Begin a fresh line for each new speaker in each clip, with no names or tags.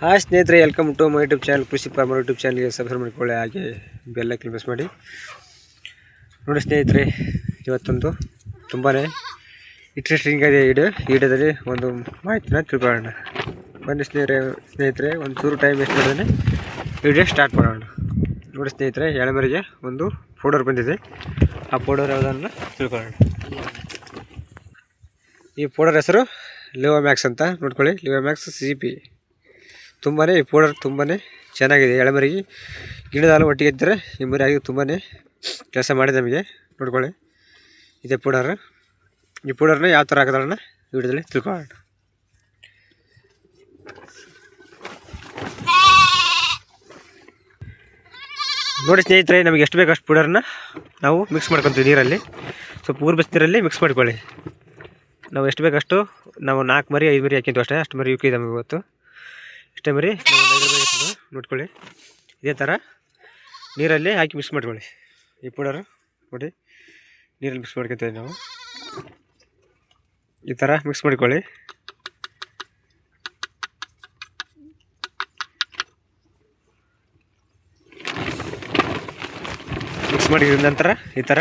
Hi ಸ್ನೇಹಿತರೆ, welcome to my YouTube channel ಕೃಷಿ farmer YouTube ಚಾನಲ್ಗೆ ಸಬ್ಸ್ಕ್ರೈಬ್ ಮಾಡಿಕೊಳ್ಳಿ, ಹಾಗೆ ಬೆಲ್ ಐಕಾನ್ ಪ್ರೆಸ್ ಮಾಡಿ. ನೋಡಿ ಸ್ನೇಹಿತರೆ, ಇವತ್ತೊಂದು ತುಂಬಾ ಇಂಟ್ರೆಸ್ಟಿಂಗ್ ಆಗಿದೆ ವಿಡಿಯೋದಲ್ಲಿ ಒಂದು ಮಾಹಿತಿನ ತಿಳ್ಕೊಳ್ಳೋಣ. ಬನ್ನಿ ಸ್ನೇಹಿತರೆ ಒಂದು ಚೂರು ಟೈಮ್ ವೇಸ್ಟ್ ಮಾಡಿದ್ರೆ ವಿಡಿಯೋ ಸ್ಟಾರ್ಟ್ ಮಾಡೋಣ. ನೋಡಿ ಸ್ನೇಹಿತರೆ, ಎಳೆಮರಿಗೆ ಒಂದು ಪೌಡರ್ ಬಂದಿದೆ. ಆ ಪೌಡರ್ ಯಾವುದನ್ನು ತಿಳ್ಕೊಳ್ಳೋಣ. ಈ ಪೌಡರ್ ಹೆಸರು ಲಿವೋಮ್ಯಾಕ್ಸ್ ಅಂತ ನೋಡ್ಕೊಳ್ಳಿ. ಲಿವೋಮ್ಯಾಕ್ಸ್ CP. ಈ ಪೌಡರ್ ತುಂಬಾ ಚೆನ್ನಾಗಿದೆ. ಎಳೆಮರಿಗೆ ಗಿಡದ ಹಾಲು ಒಟ್ಟಿಗೆ ಇದ್ದರೆ ಈ ಮರಿ ಆಗಿ ತುಂಬಾ ಕೆಲಸ ಮಾಡಿದೆ ನಮಗೆ. ನೋಡ್ಕೊಳ್ಳಿ, ಇದೇ ಪೌಡರ್. ಈ ಪೌಡರ್ನ ಯಾವ ಥರ ಹಾಕೋದನ್ನ ವಿಡಿಯೋದಲ್ಲಿ ತಿಳ್ಕೊಳ್ಳೋಣ. ನೋಡಿ ಸ್ನೇಹಿತರೆ, ನಮಗೆ ಎಷ್ಟು ಬೇಕು ಅಷ್ಟು ಪೌಡರ್ನ ನಾವು ಮಿಕ್ಸ್ ಮಾಡ್ಕೊತೀವಿ ನೀರಲ್ಲಿ. ಸ್ವಲ್ಪ ಊರು ಬಸ್ ನೀರಲ್ಲಿ ಮಿಕ್ಸ್ ಮಾಡ್ಕೊಳ್ಳಿ. ನಾವು ಎಷ್ಟು ಬೇಕಷ್ಟು ನಾವು 4 ಮರಿ 5 ಮರಿ ಹಾಕಿದ್ದು ಅಷ್ಟೇ. ಅಷ್ಟು ಮರಿ ಯುಕ್ಕಿದೆ ನಮಗೆ ಇವತ್ತು. ಇಷ್ಟೇ ಮರಿ ನೋಡ್ಕೊಳ್ಳಿ. ಇದೇ ಥರ ನೀರಲ್ಲಿ ಹಾಕಿ ಮಿಕ್ಸ್ ಮಾಡ್ಕೊಳ್ಳಿ. ಈ ಪೌಡರ್ ನೋಡಿ, ನೀರಲ್ಲಿ ಮಿಕ್ಸ್ ಮಾಡ್ಕೊತೀವಿ ನಾವು. ಈ ಥರ ಮಿಕ್ಸ್ ಮಾಡ್ಕೊಳ್ಳಿ. ಮಿಕ್ಸ್ ಮಾಡಿದ ನಂತರ ಈ ಥರ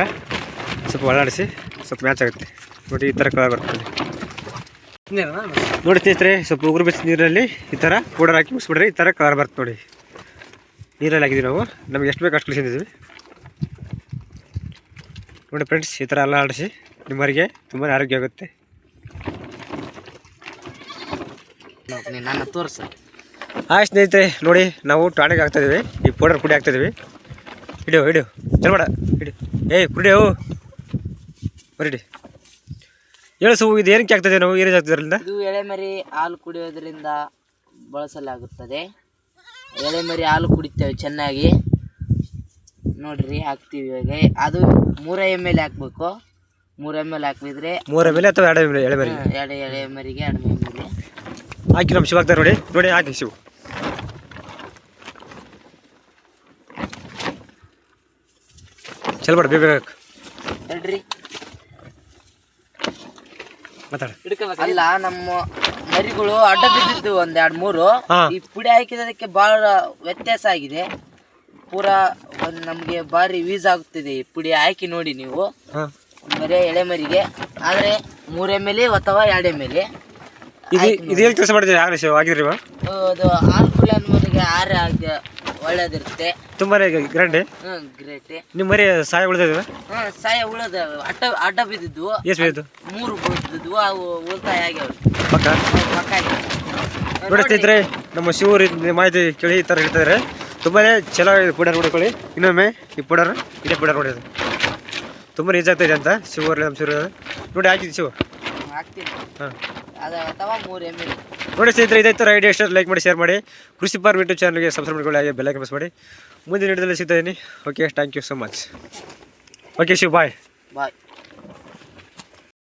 ಸ್ವಲ್ಪ ಒಳಾಡಿಸಿ ಸ್ವಲ್ಪ ಮ್ಯಾಚ್ ಆಗುತ್ತೆ. ನೋಡಿ, ಈ ಥರ ಕಲರ್ ಬರ್ತದೆ. ನೋಡಿ ಸ್ನೇಹಿತರೆ, ಸ್ವಲ್ಪ ಉಗುರು ಬೆಚ್ಚ ನೀರಲ್ಲಿ ಈ ಥರ ಪೌಡರ್ ಹಾಕಿ ಮಿಕ್ಸ್ ಮಾಡಿದ್ರೆ ಈ ಥರ ಕಲರ್ ಬರ್ತದೆ. ನೋಡಿ, ನೀರಲ್ಲಿ ಹಾಕಿದ್ದೀವಿ ನಾವು. ನಮಗೆ ಎಷ್ಟು ಬೇಕು ಅಷ್ಟು ಕಳಿಸಿದ್ದೀವಿ. ನೋಡಿ ಫ್ರೆಂಡ್ಸ್, ಈ ಥರ ಎಲ್ಲ ಆಡಿಸಿ ನಿಮ್ಮವರಿಗೆ ತುಂಬಾ ಆರೋಗ್ಯ ಆಗುತ್ತೆ. ಹಾಯ್ ಸ್ನೇಹಿತರೆ, ನೋಡಿ ನಾವು ಟಾಣಿಕ್ ಹಾಕ್ತಾಯಿದ್ದೀವಿ. ಈ ಪೌಡರ್ ಪುಡಿ ಹಾಕ್ತಾಯಿದ್ದೀವಿ. ಹಿಡಿಯೋ ಚಲ್ಬೇಡ, ಹಿಡಿ. ಕುಡಿಯೋ ಬರೀಡಿ. ಹೇಳು, ಇದು ಏನಕ್ಕೆ ಆಗ್ತದೆ? ನಾವು ಏನೇನು ಆಗ್ತದ್ರಿಂದ?
ಇದು ಎಳೆಮರಿ ಹಾಲು ಕುಡಿಯೋದ್ರಿಂದ ಬಳಸಲಾಗುತ್ತದೆ. ಎಳೆಮರಿ ಹಾಲು ಕುಡಿತೇವೆ ಚೆನ್ನಾಗಿ. ನೋಡ್ರಿ, ಹಾಕ್ತೀವಿ ಇವಾಗ. ಅದು 3 ml ಹಾಕ್ಬೇಕು. 3 ml ಹಾಕಿದ್ರೆ
3 ml ಅಥವಾ 2 ml ಎಳೆಮರಿ?
2 ಎಳೆಮರಿಗೆ 2 ml
ಹಾಕಿ ನಮ್ಮ ಶಿವ ಹಾಕ್ತಾರೆ. ನೋಡಿ ಹಾಕಿ ಶಿವ. ಚಲ್ಬೇಡ, ಬೇಗ
ಹೇಳ್ರಿ.
ಅಲ್ಲ,
ನಮ್ಮ ಮರಿಗಳು ಅಡ್ಡ ಬಿದ್ದಿದ್ದು 1-2-3. ಈ ಪುಡಿ ಹಾಕಿದಕ್ಕೆ ಬಹಳ ವ್ಯತ್ಯಾಸ ಆಗಿದೆ. ಪೂರಾ ನಮ್ಗೆ ಭಾರಿ ಯೂಸ್ ಆಗುತ್ತಿದೆ. ಈ ಪುಡಿ ಹಾಕಿ ನೋಡಿ ನೀವು ಬರೀ ಎಳೆಮರಿಗೆ. ಆದ್ರೆ 3 ml ಅಥವಾ 2 ml
ಇದೇನು ಕೆಲಸ ಮಾಡಿದ್ರೆ ಆಗಿದ್ರಿ?
ಅದು ಹಾಲು ಕುಡಿಯೋರಿಗೆ ಒಳ್ಳೇದಿರುತ್ತೆ.
ತುಂಬಾನೇ ಗ್ರೇಟ್. ನಿಮ್ಮ ಮರಿ ಸಾಯ ಉಳಿದ?
ಸಾಯ ಉಳಿದ ಅಡ್ಡ ಬಿದ್ದಿದ್ವು.
ಎಷ್ಟು ಬಿದ್ದು? 3
ಬಿದ್ದಿದ್ವು. ಅವು ಉಳಿತಾಯ ಆಗ್ಯಾವ.
ನೋಡಿ ಸ್ನೇಹಿತರೆ, ನಮ್ಮ ಶಿವರು ಮಾಹಿತಿ ಕೇಳಿ ಈ ಥರ ಹೇಳ್ತಿದ್ದಾರೆ. ತುಂಬಾ ಚಲೋ ಪೌಡರ್ ನೋಡ್ಕೊಳ್ಳಿ. ಇನ್ನೊಮ್ಮೆ ಈ ಪೌಡರ್ ಇದೇ ಪೌಡರ್ ನೋಡಿ, ತುಂಬ ಈಜ್ ಆಗ್ತಾಯಿದೆ ಅಂತ ಶಿವರು ನಮ್ಮ ಶಿವರು ನೋಡಿ ಹಾಕಿದ್ದು ಶಿವ
ಹಾಕ್ತೀನಿ. ಅಥವಾ 3 ml.
ನೋಡಿ ಸ್ನೇಹಿತರೆ, ಇದೇ ಥರ ಐಡಿಯಾ ಇಷ್ಟ ಲೈಕ್ ಮಾಡಿ, ಶೇರ್ ಮಾಡಿ. ಕೃಷಿ ಫಾರ್ಮ್ ಯೂಟ್ಯೂಬ್ ಚಾನಲ್ಗೆ ಸಬ್ಸ್ಕ್ರೈಬ್ ಮಾಡ್ಕೊಳ್ಳಿ, ಹಾಗೆ ಬೆಲ್ ಐಕಾನ್ ಪ್ರೆಸ್ ಮಾಡಿ. ಮುಂದಿನ ವಿಡಿಯೋದಲ್ಲಿ ಸಿಗ್ತಾ ಇದ್ದೀನಿ. Okay, thank you so much. Okay Shiv, bye.